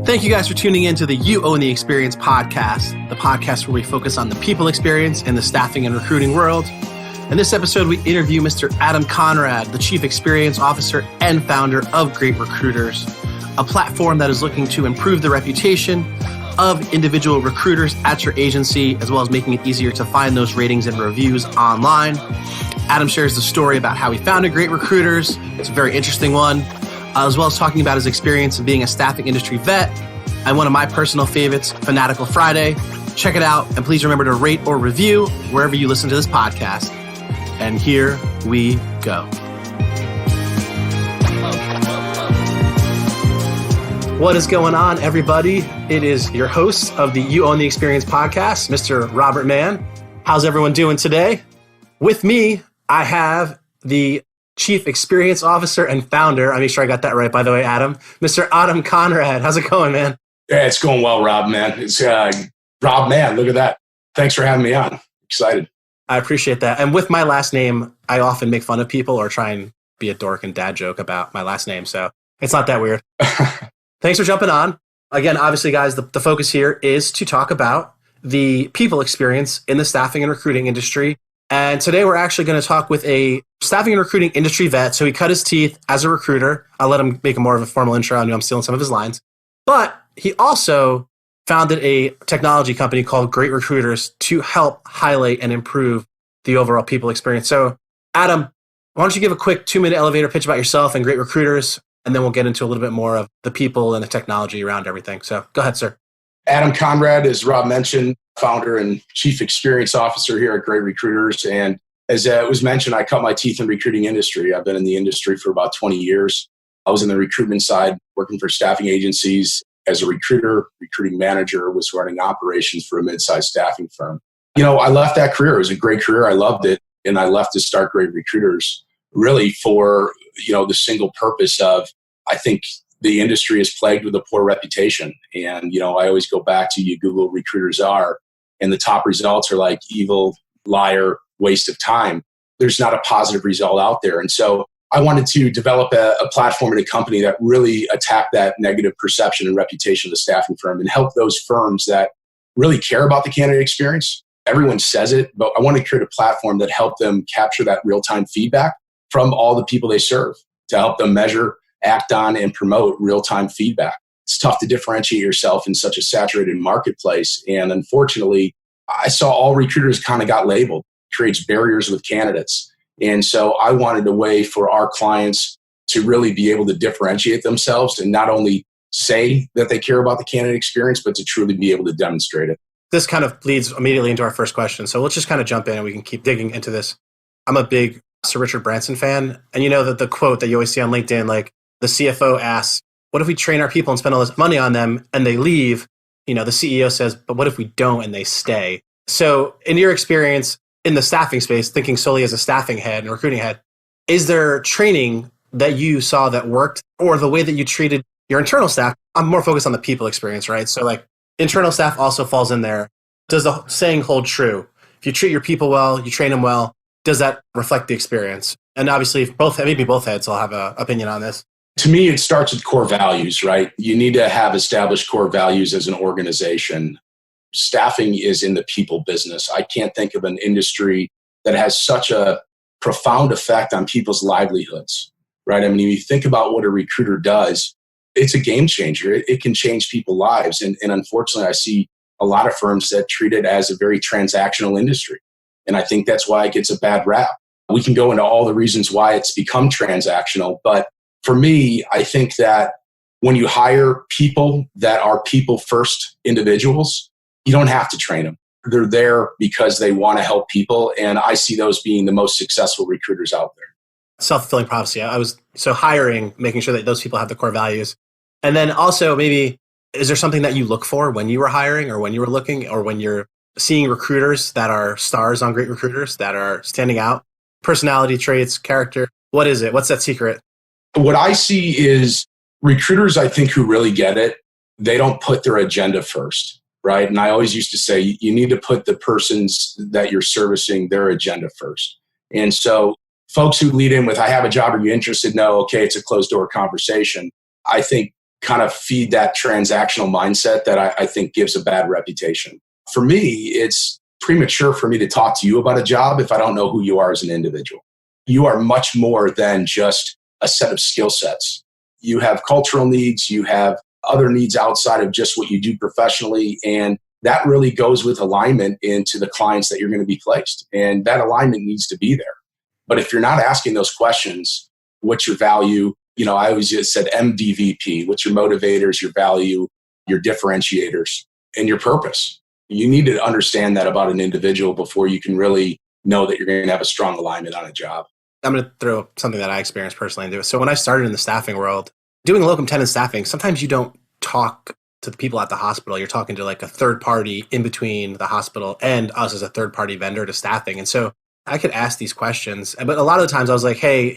Thank you guys for tuning in to the You Own the Experience podcast, the podcast where we focus on the people experience in the staffing and recruiting world. In this episode, we interview Mr. Adam Conrad, the Chief Experience Officer and founder of Great Recruiters, a platform that is looking to improve the reputation of individual recruiters at your agency, as well as making it easier to find those ratings and reviews online. Adam shares the story about how he founded Great Recruiters. It's a very interesting one, as well as talking about his experience of being a staffing industry vet and one of my personal favorites, Fanatical Friday. Check it out, and please remember to rate or review wherever you listen to this podcast. And here we go. What is going on, everybody? It is your host of the You Own the Experience podcast, Mr. Robert Mann. How's everyone doing today? With me, I have the Chief Experience Officer and founder, I make sure I got that right, by the way, Adam, Mr. Adam Conrad. How's it going, man? Yeah, it's going well, Rob, man. It's Rob Mann. Look at that. Thanks for having me on. Excited. I appreciate that. And with my last name, I often make fun of people or try and be a dork and dad joke about my last name. So it's not that weird. Thanks for jumping on. Again, obviously, guys, the focus here is to talk about the people experience in the staffing and recruiting industry. And today we're actually going to talk with a staffing and recruiting industry vet. So he cut his teeth as a recruiter. I'll let him make a more of a formal intro. I know I'm stealing some of his lines. But he also founded a technology company called Great Recruiters to help highlight and improve the overall people experience. So Adam, why don't you give a quick 2-minute elevator pitch about yourself and Great Recruiters, and then we'll get into a little bit more of the people and the technology around everything. So go ahead, sir. Adam Conrad, as Rob mentioned, founder and Chief Experience Officer here at Great Recruiters. And as it was mentioned, I cut my teeth in the recruiting industry. I've been in the industry for about 20 years. I was in the recruitment side, working for staffing agencies as a recruiter, recruiting manager, was running operations for a mid-sized staffing firm. You know, I left that career. It was a great career. I loved it. And I left to start Great Recruiters really for, the single purpose of, I think the industry is plagued with a poor reputation. And, I always go back to you Google recruiters are, and the top results are like evil, liar, waste of time. There's not a positive result out there. And so I wanted to develop a platform and a company that really attacked that negative perception and reputation of the staffing firm and help those firms that really care about the candidate experience. Everyone says it, but I want to create a platform that helped them capture that real-time feedback from all the people they serve to help them measure, act on, and promote real-time feedback. It's tough to differentiate yourself in such a saturated marketplace. And unfortunately, I saw all recruiters kind of got labeled, creates barriers with candidates. And so I wanted a way for our clients to really be able to differentiate themselves and not only say that they care about the candidate experience, but to truly be able to demonstrate it. This kind of leads immediately into our first question. So let's just kind of jump in and we can keep digging into this. I'm a big Sir Richard Branson fan. And you know that the quote that you always see on LinkedIn, like the CFO asks, what if we train our people and spend all this money on them and they leave? The CEO says, but what if we don't and they stay? So in your experience in the staffing space, thinking solely as a staffing head and recruiting head, is there training that you saw that worked or the way that you treated your internal staff? I'm more focused on the people experience, right? So like internal staff also falls in there. Does the saying hold true? If you treat your people well, you train them well, does that reflect the experience? And obviously, maybe both heads will have an opinion on this. To me, it starts with core values, right? You need to have established core values as an organization. Staffing is in the people business. I can't think of an industry that has such a profound effect on people's livelihoods, right? I mean, if you think about what a recruiter does, it's a game changer. It can change people's lives. And unfortunately, I see a lot of firms that treat it as a very transactional industry. And I think that's why it gets a bad rap. We can go into all the reasons why it's become transactional. But for me, I think that when you hire people that are people first individuals, you don't have to train them. They're there because they want to help people. And I see those being the most successful recruiters out there. Self-fulfilling prophecy. So hiring, making sure that those people have the core values. And then also maybe, is there something that you look for when you were hiring or when you were looking or when you're seeing recruiters that are stars on Great Recruiters that are standing out? Personality traits, character. What is it? What's that secret? What I see is recruiters, I think, who really get it, they don't put their agenda first, right? And I always used to say, you need to put the persons that you're servicing, their agenda first. And so folks who lead in with, I have a job, are you interested? No, okay, it's a closed door conversation. I think kind of feed that transactional mindset that I think gives a bad reputation. For me, it's premature for me to talk to you about a job if I don't know who you are as an individual. You are much more than just a set of skill sets. You have cultural needs, you have other needs outside of just what you do professionally. And that really goes with alignment into the clients that you're going to be placed. And that alignment needs to be there. But if you're not asking those questions, what's your value? I always just said MVVP. What's your motivators, your value, your differentiators, and your purpose? You need to understand that about an individual before you can really know that you're going to have a strong alignment on a job. I'm going to throw something that I experienced personally into it. So when I started in the staffing world, doing locum tenens staffing, sometimes you don't talk to the people at the hospital. You're talking to like a third party in between the hospital and us as a third party vendor to staffing. And so I could ask these questions. But a lot of the times I was like, hey,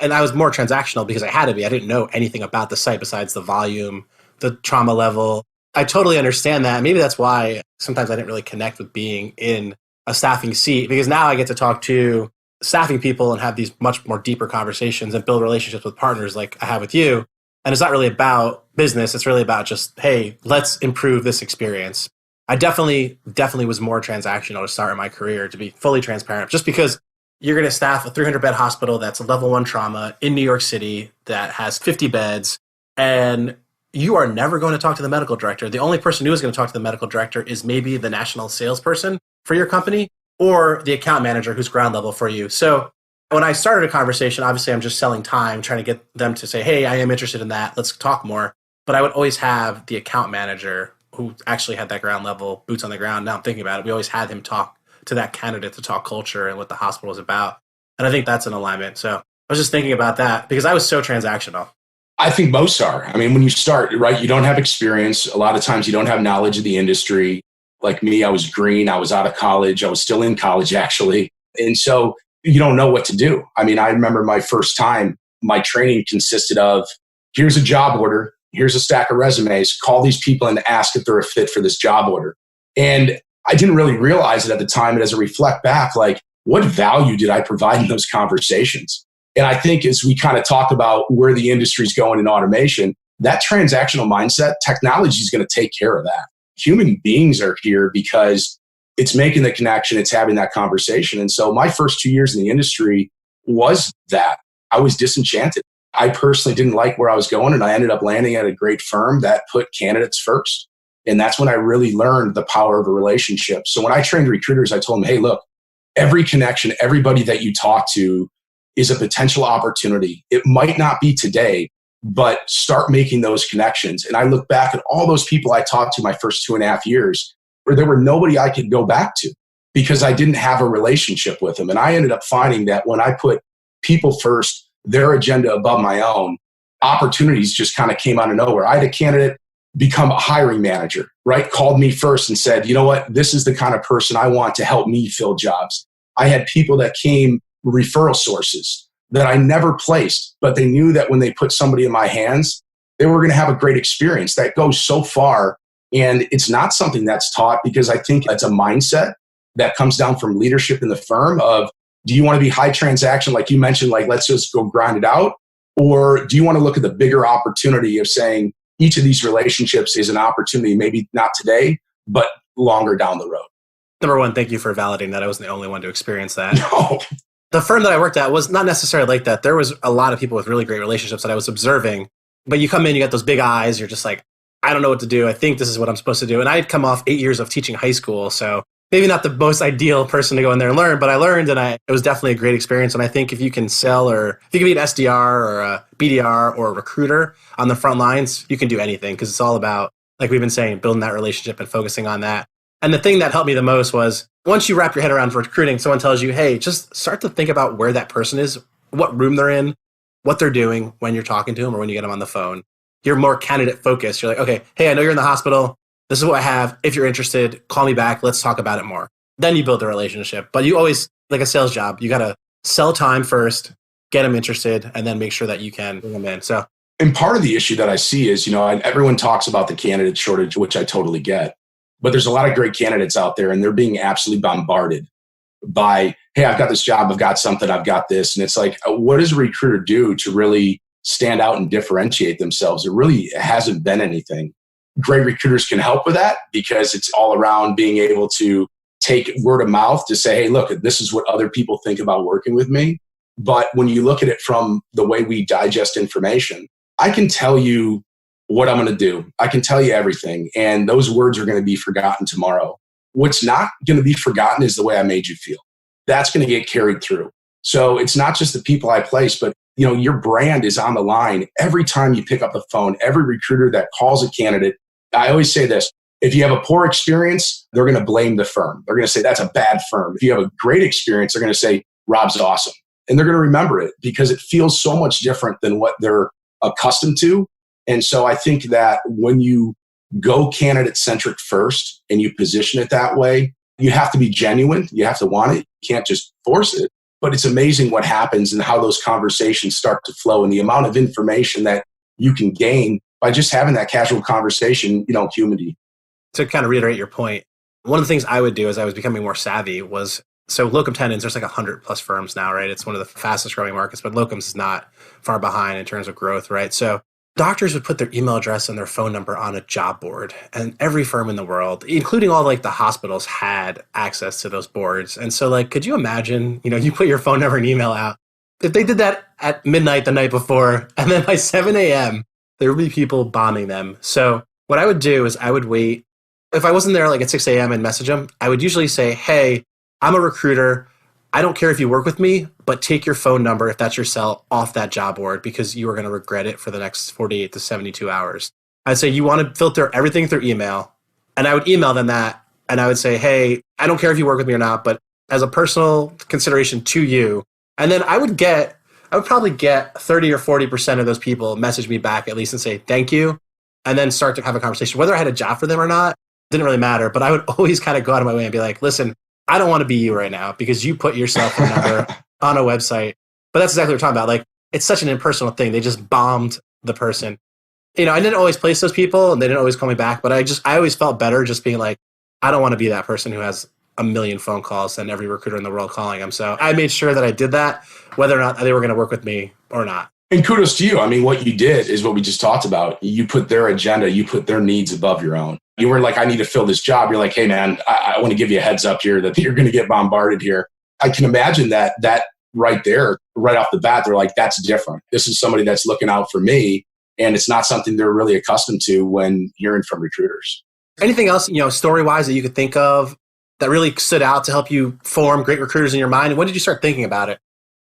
and I was more transactional because I had to be. I didn't know anything about the site besides the volume, the trauma level. I totally understand that. Maybe that's why sometimes I didn't really connect with being in a staffing seat, because now I get to talk to staffing people and have these much more deeper conversations and build relationships with partners like I have with you. And it's not really about business. It's really about just, hey, let's improve this experience. I definitely was more transactional to start in my career, to be fully transparent, just because you're going to staff a 300-bed hospital that's a level 1 trauma in New York City that has 50 beds, and you are never going to talk to the medical director. The only person who is going to talk to the medical director is maybe the national salesperson for your company or the account manager who's ground level for you. So when I started a conversation, obviously I'm just selling time, trying to get them to say, hey, I am interested in that. Let's talk more. But I would always have the account manager who actually had that ground level, boots on the ground. Now I'm thinking about it. We always had him talk to that candidate to talk culture and what the hospital is about. And I think that's an alignment. So I was just thinking about that because I was so transactional. I think most are. I mean, when you start, right, you don't have experience. A lot of times you don't have knowledge of the industry. Like me, I was green. I was out of college. I was still in college, actually. And so you don't know what to do. I mean, I remember my first time, my training consisted of, here's a job order. Here's a stack of resumes. Call these people and ask if they're a fit for this job order. And I didn't really realize it at the time. And as I reflect back, like, what value did I provide in those conversations? And I think as we kind of talk about where the industry is going in automation, that transactional mindset, technology is going to take care of that. Human beings are here because it's making the connection, it's having that conversation. And so my first 2 years in the industry was that. I was disenchanted. I personally didn't like where I was going, and I ended up landing at a great firm that put candidates first. And that's when I really learned the power of a relationship. So when I trained recruiters, I told them, hey, look, every connection, everybody that you talk to is a potential opportunity. It might not be today, but start making those connections. And I look back at all those people I talked to my first 2.5 years where there were nobody I could go back to because I didn't have a relationship with them. And I ended up finding that when I put people first, their agenda above my own, opportunities just kind of came out of nowhere. I had a candidate become a hiring manager, right? Called me first and said, you know what? This is the kind of person I want to help me fill jobs. I had people that came referral sources that I never placed, but they knew that when they put somebody in my hands, they were going to have a great experience. That goes so far. And it's not something that's taught because I think it's a mindset that comes down from leadership in the firm of, do you want to be high transaction? Like you mentioned, like, let's just go grind it out. Or do you want to look at the bigger opportunity of saying each of these relationships is an opportunity, maybe not today, but longer down the road? Number one, thank you for validating that I wasn't the only one to experience that. No. The firm that I worked at was not necessarily like that. There was a lot of people with really great relationships that I was observing, but you come in, you got those big eyes. You're just like, I don't know what to do. I think this is what I'm supposed to do. And I had come off 8 years of teaching high school. So maybe not the most ideal person to go in there and learn, but I learned, and it was definitely a great experience. And I think if you can sell, or if you can be an SDR or a BDR or a recruiter on the front lines, you can do anything, because it's all about, like we've been saying, building that relationship and focusing on that. And the thing that helped me the most was once you wrap your head around recruiting, someone tells you, hey, just start to think about where that person is, what room they're in, what they're doing when you're talking to them or when you get them on the phone. You're more candidate focused. You're like, okay, hey, I know you're in the hospital. This is what I have. If you're interested, call me back. Let's talk about it more. Then you build the relationship. But you always, like a sales job, you got to sell time first, get them interested, and then make sure that you can bring them in. So, and part of the issue that I see is, everyone talks about the candidate shortage, which I totally get. But there's a lot of great candidates out there, and they're being absolutely bombarded by, hey, I've got this job, I've got something, I've got this. And it's like, what does a recruiter do to really stand out and differentiate themselves. There really hasn't been anything. Great recruiters can help with that because it's all around being able to take word of mouth to say, hey, look, this is what other people think about working with me. But when you look at it from the way we digest information, I can tell you what I'm going to do. I can tell you everything. And those words are going to be forgotten tomorrow. What's not going to be forgotten is the way I made you feel. That's going to get carried through. So it's not just the people I place, but your brand is on the line every time you pick up the phone. Every recruiter that calls a candidate, I always say this, if you have a poor experience, they're going to blame the firm. They're going to say that's a bad firm. If you have a great experience, they're going to say Rob's awesome. And they're going to remember it because it feels so much different than what they're accustomed to. And so I think that when you go candidate centric first and you position it that way, you have to be genuine. You have to want it. You can't just force it. But it's amazing what happens and how those conversations start to flow and the amount of information that you can gain by just having that casual conversation, humanity. To kind of reiterate your point, one of the things I would do as I was becoming more savvy was, so locum tenens, there's like 100 plus firms now, right? It's one of the fastest growing markets, but locums is not far behind in terms of growth, right? So doctors would put their email address and their phone number on a job board, and every firm in the world, including all like the hospitals, had access to those boards. And so like, could you imagine, you put your phone number and email out, if they did that at midnight the night before, and then by 7 a.m., there would be people bombing them. So what I would do is I would wait. If I wasn't there like at 6 a.m. and message them, I would usually say, hey, I'm a recruiter. I don't care if you work with me, but take your phone number, if that's your cell, off that job board because you are going to regret it for the next 48 to 72 hours. I'd say you want to filter everything through email. And I would email them that. And I would say, hey, I don't care if you work with me or not, but as a personal consideration to you. And then I would probably get 30 or 40% of those people message me back at least and say, thank you. And then start to have a conversation. Whether I had a job for them or not, didn't really matter. But I would always kind of go out of my way and be like, listen, I don't want to be you right now because you put your cell phone number on a website. But that's exactly what we're talking about. Like, it's such an impersonal thing. They just bombed the person. I didn't always place those people and they didn't always call me back, but I always felt better just being like, I don't want to be that person who has a million phone calls and every recruiter in the world calling them. So I made sure that I did that, whether or not they were going to work with me or not. And kudos to you. I mean, what you did is what we just talked about. You put their agenda, you put their needs above your own. You weren't like, I need to fill this job. You're like, hey, man, I want to give you a heads up here that you're going to get bombarded here. I can imagine that right there, right off the bat, they're like, that's different. This is somebody that's looking out for me. And it's not something they're really accustomed to when hearing from recruiters. Anything else, story-wise that you could think of that really stood out to help you form great recruiters in your mind? And when did you start thinking about it?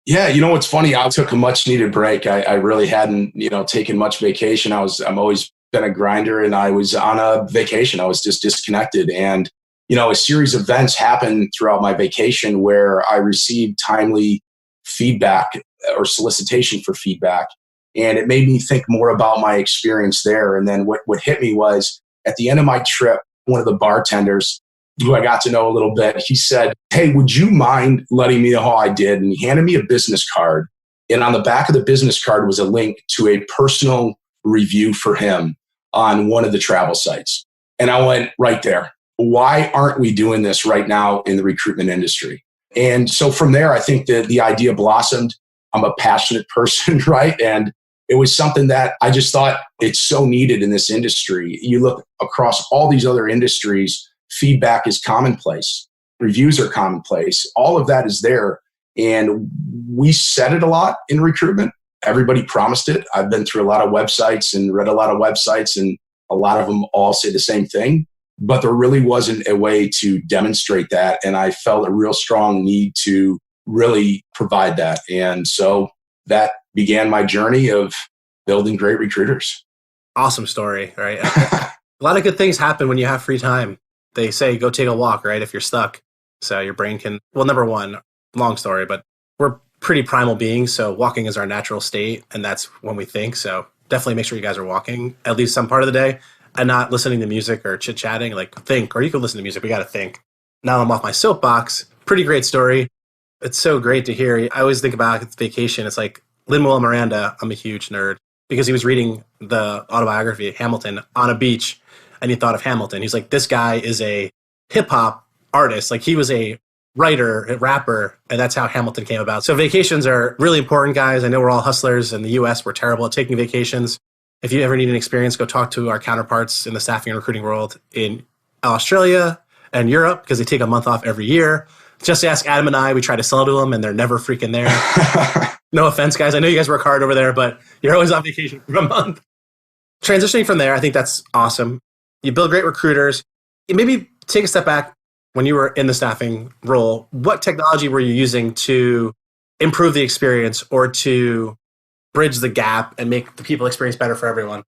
Yeah, what's funny? I took a much needed break. I really hadn't, taken much vacation. I'm always been a grinder, and I was on a vacation. I was just disconnected. And, a series of events happened throughout my vacation where I received timely feedback or solicitation for feedback. And it made me think more about my experience there. And then what hit me was at the end of my trip, one of the bartenders who I got to know a little bit, he said, hey, would you mind letting me know how I did? And he handed me a business card. And on the back of the business card was a link to a personal review for him on one of the travel sites. And I went right there. Why aren't we doing this right now in the recruitment industry? And so from there, I think that the idea blossomed. I'm a passionate person, right? And it was something that I just thought it's so needed in this industry. You look across all these other industries, feedback is commonplace. Reviews are commonplace. All of that is there. And we said it a lot in recruitment. Everybody promised it. I've been through a lot of websites and read a lot of websites, and a lot of them all say the same thing. But there really wasn't a way to demonstrate that. And I felt a real strong need to really provide that. And so that began my journey of building great recruiters. Awesome story, right? A lot of good things happen when you have free time. They say go take a walk, right? If you're stuck. So your brain can, well, number one, long story, but we're pretty primal beings. So walking is our natural state. And that's when we think. So definitely make sure you guys are walking at least some part of the day and not listening to music or chit-chatting. Like think, or you can listen to music. We got to think. Now I'm off my soapbox. Pretty great story. It's so great to hear. I always think about it's vacation. It's like Lin-Manuel Miranda. I'm a huge nerd because he was reading the autobiography of Hamilton on a beach and he thought of Hamilton. He's like, this guy is a hip hop artist. Like he was a writer, a rapper, and that's how Hamilton came about. So vacations are really important, guys. I know we're all hustlers in the US. We're terrible at taking vacations. If you ever need an experience, go talk to our counterparts in the staffing and recruiting world in Australia and Europe, because they take a month off every year. Just ask Adam and I. We try to sell to them, and they're never freaking there. No offense, guys. I know you guys work hard over there, but you're always on vacation for a month. Transitioning from there, I think that's awesome. You build great recruiters. Maybe take a step back. When you were in the staffing role, what technology were you using to improve the experience or to bridge the gap and make the people experience better for everyone?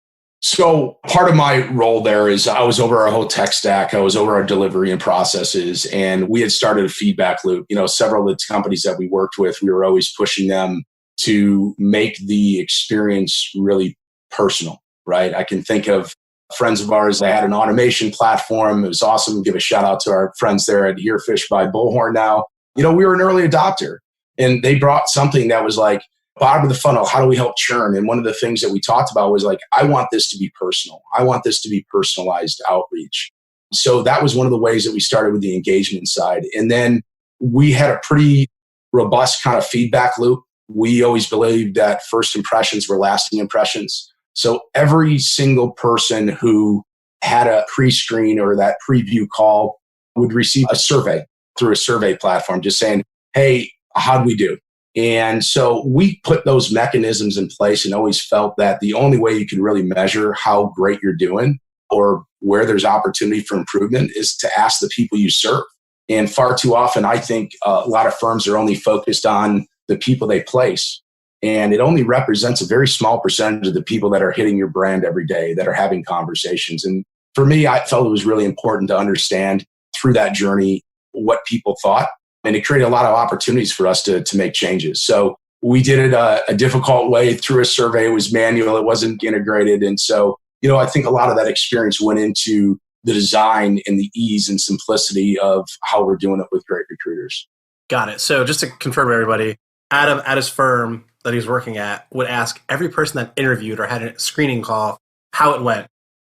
So part of my role there is I was over our whole tech stack. I was over our delivery and processes, and we had started a feedback loop. Several of the companies that we worked with, we were always pushing them to make the experience really personal, right? I can think of friends of ours, they had an automation platform. It was awesome. Give a shout out to our friends there at Earfish by Bullhorn now. We were an early adopter, and they brought something that was like bottom of the funnel. How do we help churn? And one of the things that we talked about was like, I want this to be personal. I want this to be personalized outreach. So that was one of the ways that we started with the engagement side. And then we had a pretty robust kind of feedback loop. We always believed that first impressions were lasting impressions. So every single person who had a pre-screen or that preview call would receive a survey through a survey platform just saying, hey, how'd we do? And so we put those mechanisms in place and always felt that the only way you can really measure how great you're doing or where there's opportunity for improvement is to ask the people you serve. And far too often, I think a lot of firms are only focused on the people they place. And it only represents a very small percentage of the people that are hitting your brand every day, that are having conversations. And for me, I felt it was really important to understand through that journey what people thought. And it created a lot of opportunities for us to make changes. So we did it a difficult way through a survey. It was manual. It wasn't integrated. And so, I think a lot of that experience went into the design and the ease and simplicity of how we're doing it with great recruiters. Got it. So just to confirm everybody, Adam at his firm that he's working at would ask every person that interviewed or had a screening call how it went.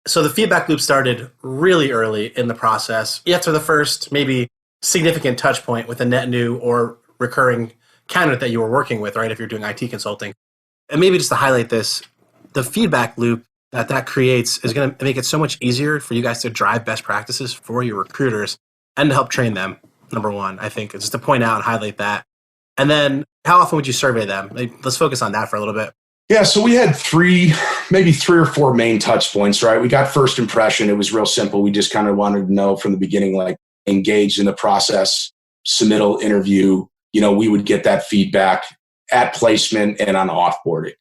So the feedback loop started really early in the process. After the first maybe significant touch point with a net new or recurring candidate that you were working with, right? If you're doing IT consulting. And maybe just to highlight this, the feedback loop that creates is going to make it so much easier for you guys to drive best practices for your recruiters and to help train them. Number one, I think, just to point out and highlight that. And then how often would you survey them? Let's focus on that for a little bit. Yeah, so we had maybe three or four main touch points, right? We got first impression. It was real simple. We just kind of wanted to know from the beginning, like engaged in the process, submittal, interview. We would get that feedback at placement and on offboarding.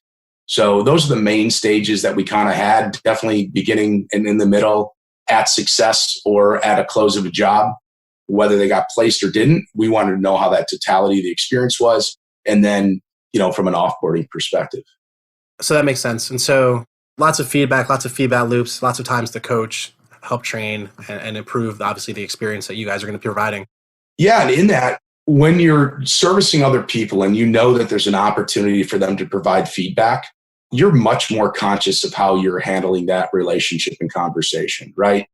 So those are the main stages that we kind of had, definitely beginning and in the middle, at success or at a close of a job. Whether they got placed or didn't, we wanted to know how that totality of the experience was. And then, from an offboarding perspective. So that makes sense. And so lots of feedback loops, lots of times to coach, help train, and improve, obviously, the experience that you guys are going to be providing. Yeah. And in that, when you're servicing other people and you know that there's an opportunity for them to provide feedback, you're much more conscious of how you're handling that relationship and conversation, right?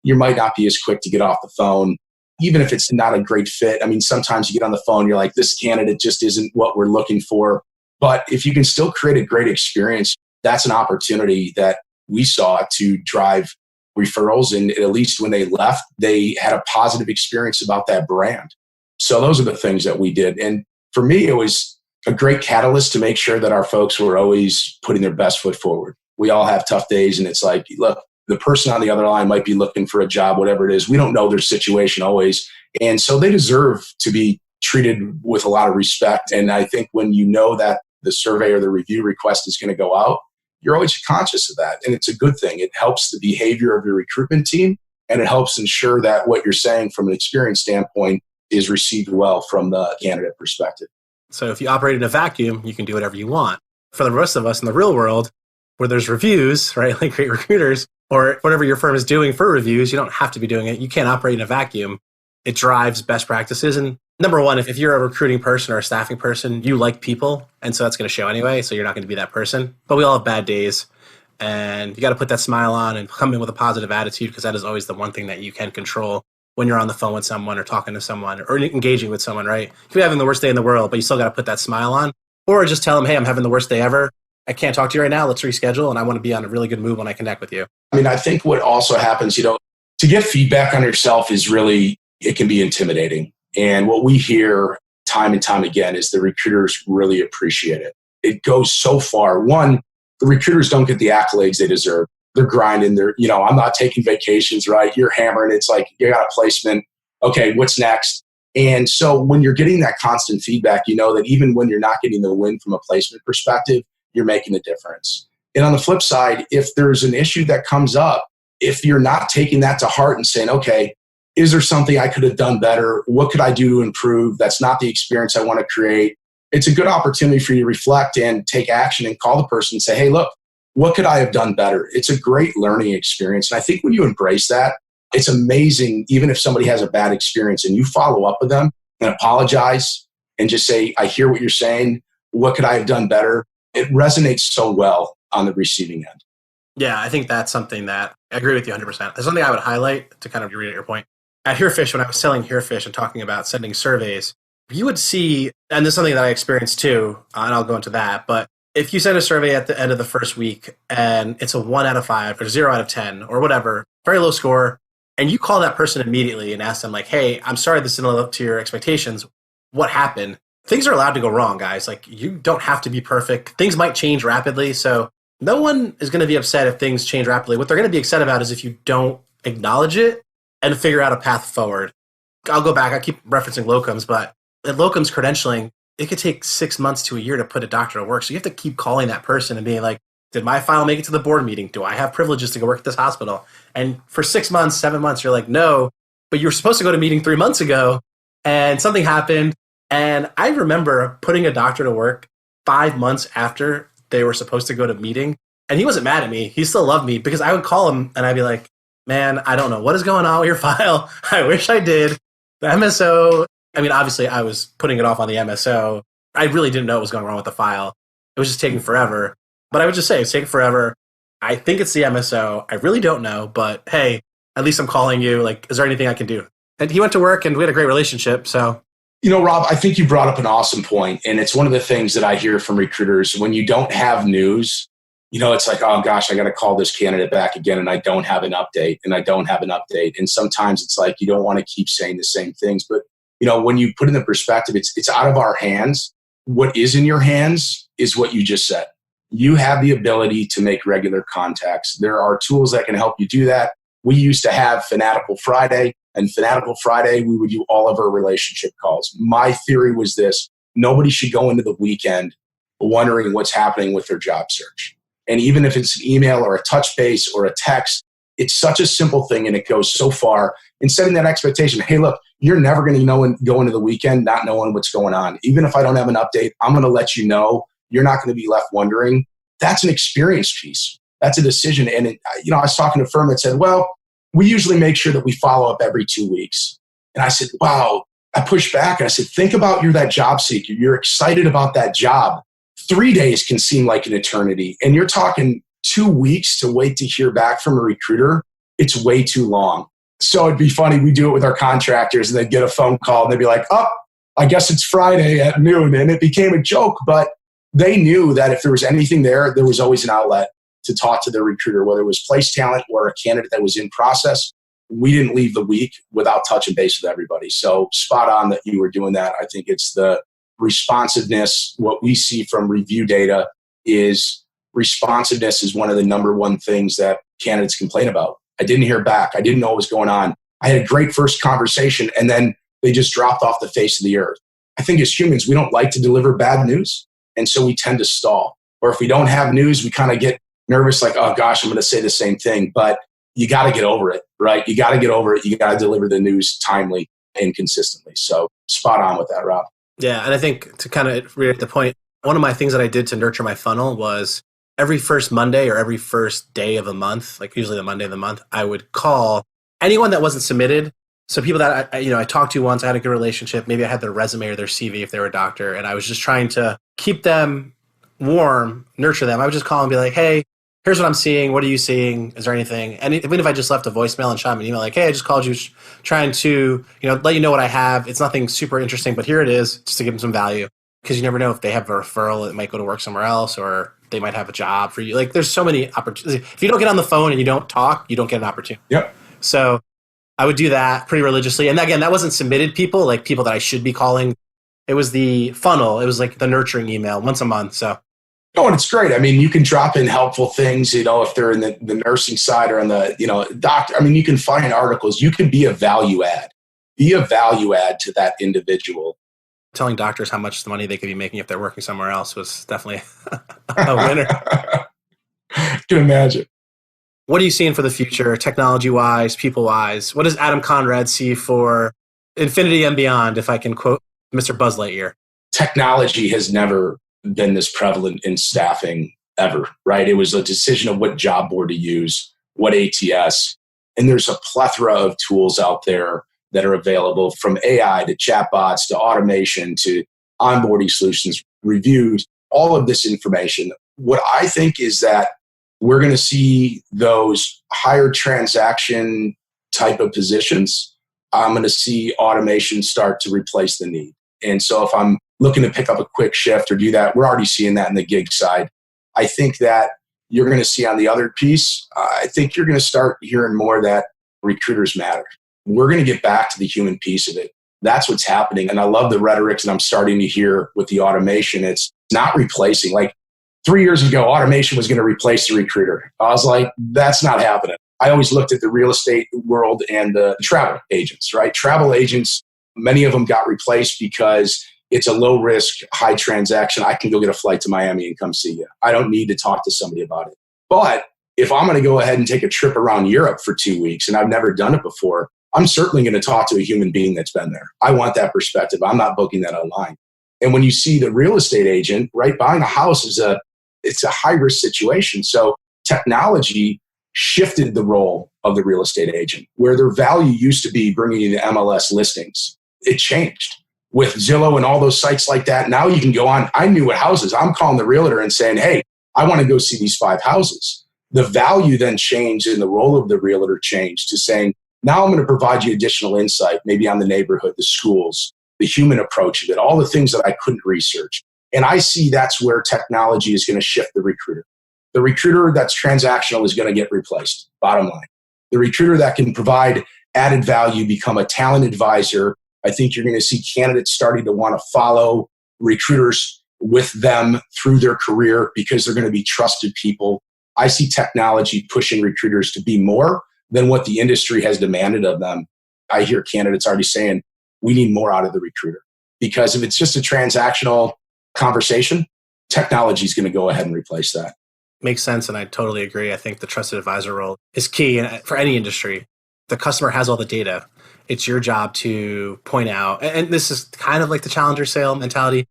You might not be as quick to get off the phone. Even if it's not a great fit. I mean, sometimes you get on the phone, you're like, this candidate just isn't what we're looking for. But if you can still create a great experience, that's an opportunity that we saw to drive referrals. And at least when they left, they had a positive experience about that brand. So those are the things that we did. And for me, it was a great catalyst to make sure that our folks were always putting their best foot forward. We all have tough days, and it's like, look, the person on the other line might be looking for a job, whatever it is. We don't know their situation always. And so they deserve to be treated with a lot of respect. And I think when you know that the survey or the review request is going to go out, you're always conscious of that. And it's a good thing. It helps the behavior of your recruitment team, and it helps ensure that what you're saying from an experience standpoint is received well from the candidate perspective. So if you operate in a vacuum, you can do whatever you want. For the rest of us in the real world, where there's reviews, right, like great recruiters, or whatever your firm is doing for reviews, you don't have to be doing it. You can't operate in a vacuum. It drives best practices. And number one, if you're a recruiting person or a staffing person, you like people. And so that's going to show anyway. So you're not going to be that person. But we all have bad days. And you got to put that smile on and come in with a positive attitude, because that is always the one thing that you can control. when you're on the phone with someone or talking to someone or engaging with someone, right? You could be having the worst day in the world, but you still got to put that smile on. Or just tell them, hey, I'm having the worst day ever. I can't talk to you right now. Let's reschedule. And I want to be on a really good mood when I connect with you. I mean, I think what also happens, to get feedback on yourself is really, it can be intimidating. And what we hear time and time again is the recruiters really appreciate it. It goes so far. One, the recruiters don't get the accolades they deserve. They're grinding. I'm not taking vacations, right? You're hammering. It's like, you got a placement. Okay, what's next? And so when you're getting that constant feedback, you know that even when you're not getting the win from a placement perspective, you're making a difference. And on the flip side, if there's an issue that comes up, if you're not taking that to heart and saying, okay, is there something I could have done better? What could I do to improve? That's not the experience I want to create. It's a good opportunity for you to reflect and take action and call the person and say, hey, look, what could I have done better? It's a great learning experience. And I think when you embrace that, it's amazing. Even if somebody has a bad experience and you follow up with them and apologize and just say, I hear what you're saying. What could I have done better? It resonates so well on the receiving end. Yeah, I think that's something that I agree with you 100%. There's something I would highlight to kind of reiterate your point. At Herefish, when I was selling Herefish and talking about sending surveys, you would see, and this is something that I experienced too, and I'll go into that, but if you send a survey at the end of the first week and it's a 1 out of 5 or 0 out of 10 or whatever, very low score, and you call that person immediately and ask them like, hey, I'm sorry this didn't live up to your expectations. What happened? Things are allowed to go wrong, guys. Like, you don't have to be perfect. Things might change rapidly. So no one is going to be upset if things change rapidly. What they're going to be upset about is if you don't acknowledge it and figure out a path forward. I'll go back. I keep referencing locums, but at locums credentialing, it could take 6 months to a year to put a doctor to work. So you have to keep calling that person and being like, did my file make it to the board meeting? Do I have privileges to go work at this hospital? And for 6 months, 7 months, you're like, no, but you were supposed to go to a meeting 3 months ago and something happened. And I remember putting a doctor to work 5 months after they were supposed to go to meeting. And he wasn't mad at me. He still loved me because I would call him and I'd be like, man, I don't know what is going on with your file. I wish I did. The MSO, I mean, obviously I was putting it off on the MSO. I really didn't know what was going wrong with the file. It was just taking forever. But I would just say it's taking forever. I think it's the MSO. I really don't know. But hey, at least I'm calling you. Like, is there anything I can do? And he went to work and we had a great relationship. So, Rob, I think you brought up an awesome point. And it's one of the things that I hear from recruiters when you don't have news. It's like, oh gosh, I got to call this candidate back again and I don't have an update and I don't have an update. And sometimes it's like, you don't want to keep saying the same things. But, when you put it in the perspective, it's out of our hands. What is in your hands is what you just said. You have the ability to make regular contacts. There are tools that can help you do that. We used to have Fanatical Friday, and Fanatical Friday, we would do all of our relationship calls. My theory was this: nobody should go into the weekend wondering what's happening with their job search. And even if it's an email or a touch base or a text, it's such a simple thing and it goes so far in setting that expectation. Hey, look, you're never going to go into the weekend not knowing what's going on. Even if I don't have an update, I'm going to let you know. You're not going to be left wondering. That's an experience piece. That's a decision. And I was talking to a firm that said, well, we usually make sure that we follow up every 2 weeks. And I said, wow. I pushed back and I said, think about you're that job seeker. You're excited about that job. 3 days can seem like an eternity. And you're talking 2 weeks to wait to hear back from a recruiter. It's way too long. So it'd be funny. We do it with our contractors and they'd get a phone call and they'd be like, oh, I guess it's Friday at noon. And it became a joke, but they knew that if there was anything there was always an outlet to talk to their recruiter, whether it was place talent or a candidate that was in process. We didn't leave the week without touching base with everybody. So spot on that you were doing that. I think it's the responsiveness. What we see from review data is responsiveness is one of the number one things that candidates complain about. I didn't hear back. I didn't know what was going on. I had a great first conversation and then they just dropped off the face of the earth. I think as humans, we don't like to deliver bad news. And so we tend to stall. Or if we don't have news, we kind of get nervous, like, oh gosh, I'm going to say the same thing. But you got to get over it, right? You got to get over it. You got to deliver the news timely and consistently. So spot on with that, Rob. Yeah. And I think to kind of reiterate the point, one of my things that I did to nurture my funnel was every first Monday or every first day of a month, like usually the Monday of the month, I would call anyone that wasn't submitted. So people that I talked to once, I had a good relationship. Maybe I had their resume or their CV if they were a doctor. And I was just trying to keep them warm, nurture them. I would just call and be like, hey, here's what I'm seeing. What are you seeing? Is there anything? And even if I just left a voicemail and shot me an email like, hey, I just called you trying to, let you know what I have. It's nothing super interesting, but here it is, just to give them some value. Because you never know if they have a referral, it might go to work somewhere else, or they might have a job for you. Like, there's so many opportunities. If you don't get on the phone and you don't talk, you don't get an opportunity. Yep. So I would do that pretty religiously. And again, that wasn't submitted people, like people that I should be calling. It was the funnel. It was like the nurturing email once a month. So. Oh, and it's great. I mean, you can drop in helpful things, if they're in the nursing side or on the, doctor. I mean, you can find articles. You can be a value add. Be a value add to that individual. Telling doctors how much money they could be making if they're working somewhere else was definitely a winner. Can imagine. What are you seeing for the future, technology-wise, people-wise? What does Adam Conrad see for infinity and beyond, if I can quote Mr. Buzz Lightyear? Technology has never been this prevalent in staffing ever, right? It was a decision of what job board to use, what ATS. And there's a plethora of tools out there that are available, from AI to chatbots to automation to onboarding solutions, reviews, all of this information. What I think is that we're going to see those higher transaction type of positions. I'm going to see automation start to replace the need. And so if I'm looking to pick up a quick shift or do that, we're already seeing that in the gig side. I think that you're going to see on the other piece, I think you're going to start hearing more that recruiters matter. We're going to get back to the human piece of it. That's what's happening. And I love the rhetoric that I'm starting to hear with the automation. It's not replacing. Like 3 years ago, automation was going to replace the recruiter. I was like, that's not happening. I always looked at the real estate world and the travel agents, right? Travel agents, many of them got replaced because it's a low risk, high transaction. I can go get a flight to Miami and come see you. I don't need to talk to somebody about it. But if I'm going to go ahead and take a trip around Europe for 2 weeks and I've never done it before, I'm certainly going to talk to a human being that's been there. I want that perspective. I'm not booking that online. And when you see the real estate agent, right, buying a house it's a high risk situation. So technology shifted the role of the real estate agent, where their value used to be bringing you the MLS listings. It changed with Zillow and all those sites like that. Now you can go on. I knew what houses. I'm calling the realtor and saying, hey, I want to go see these 5 houses. The value then changed and the role of the realtor changed to saying, now I'm going to provide you additional insight, maybe on the neighborhood, the schools, the human approach of it, all the things that I couldn't research. And I see that's where technology is going to shift the recruiter. The recruiter that's transactional is going to get replaced, bottom line. The recruiter that can provide added value, become a talent advisor. I think you're going to see candidates starting to want to follow recruiters with them through their career because they're going to be trusted people. I see technology pushing recruiters to be more than what the industry has demanded of them. I hear candidates already saying, we need more out of the recruiter. Because if it's just a transactional conversation, technology is going to go ahead and replace that. Makes sense. And I totally agree. I think the trusted advisor role is key for any industry. The customer has all the data. It's your job to point out. And this is kind of like the challenger sale mentality.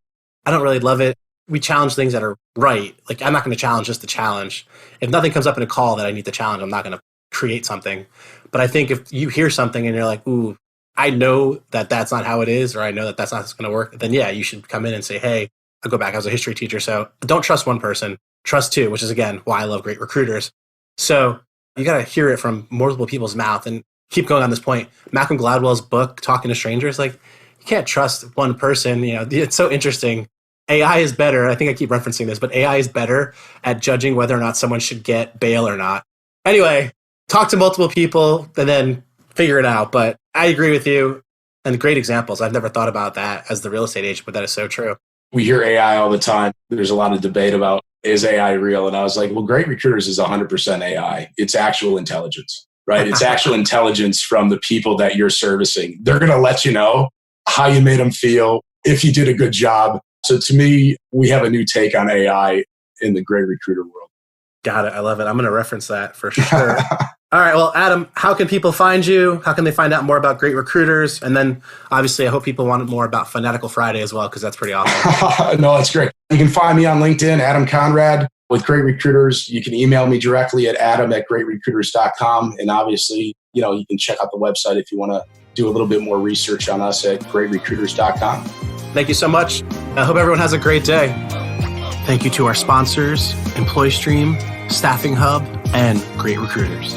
I don't really love it. We challenge things that are right. Like, I'm not going to challenge just the challenge. If nothing comes up in a call that I need to challenge, I'm not going to create something. But I think if you hear something and you're like, ooh, I know that that's not how it is, or I know that that's not going to work, then yeah, you should come in and say, hey, I'll go back. I was a history teacher. So don't trust one person, trust two, which is, again, why I love great recruiters. So you got to hear it from multiple people's mouth and keep going on this point. Malcolm Gladwell's book, Talking to Strangers, like, you can't trust one person. It's so interesting. AI is better. I think I keep referencing this, but AI is better at judging whether or not someone should get bail or not. Anyway, talk to multiple people and then figure it out. But I agree with you. And great examples. I've never thought about that as the real estate agent, but that is so true. We hear AI all the time. There's a lot of debate about, is AI real? And I was like, well, Great Recruiters is 100% AI. It's actual intelligence, right? It's actual intelligence from the people that you're servicing. They're going to let you know how you made them feel, if you did a good job. So to me, we have a new take on AI in the Great Recruiter world. Got it. I love it. I'm going to reference that for sure. All right. Well, Adam, how can people find you? How can they find out more about Great Recruiters? And then obviously, I hope people want more about Fanatical Friday as well, because that's pretty awesome. No, that's great. You can find me on LinkedIn, Adam Conrad with Great Recruiters. You can email me directly at adam@greatrecruiters.com. And obviously, you can check out the website if you want to do a little bit more research on us at greatrecruiters.com. Thank you so much. I hope everyone has a great day. Thank you to our sponsors, EmployeeStream, Staffing Hub, and great recruiters.